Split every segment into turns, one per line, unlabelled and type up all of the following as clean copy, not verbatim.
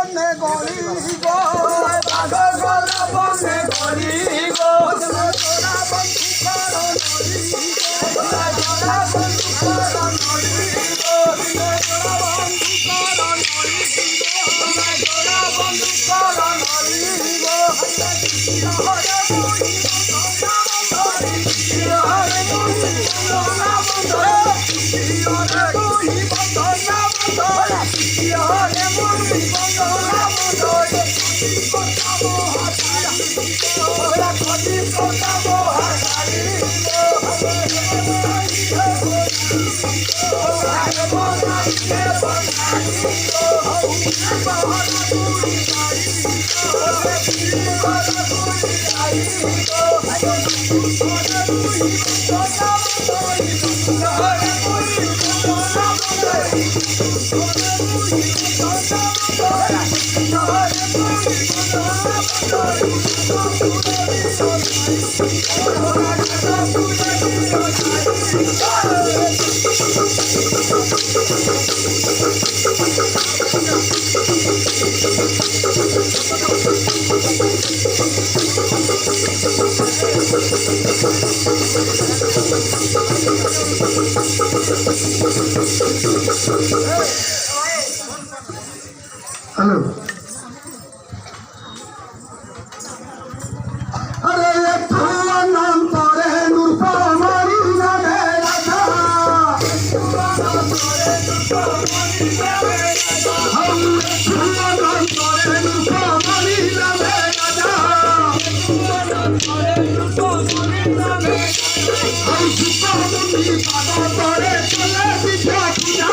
বনে গলিব বাঘ গলা বনে গলিব তোরা বন্ধু কর নলিব তোরা বন্ধু কর নলিব তোরা বন্ধু কর নলিব তোরা বন্ধু কর নলিব হরে মুই হরে মুই বন্দনা বন্দনা হরে মুই বন্দনা বন্দনা হরে মুই বন্দনা বন্দনা কোটাবো হাসারি ওরা কোটি কোটাবো হাসারি হরে মোনা কে বনাই বাহানা তুই গাই হরে বাহানা তুই গাই হরে তুই বন্দনা বন্দনা হরে মুই বন্দনা
हेलो अरे तू नाम तोरे नूरपा मारी ना रे राजा हम तू नाम तोरे नूरपा मारी ना रे राजा हम सुपा मुंडी पादा तोरे चले बिछा किया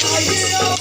Thank you.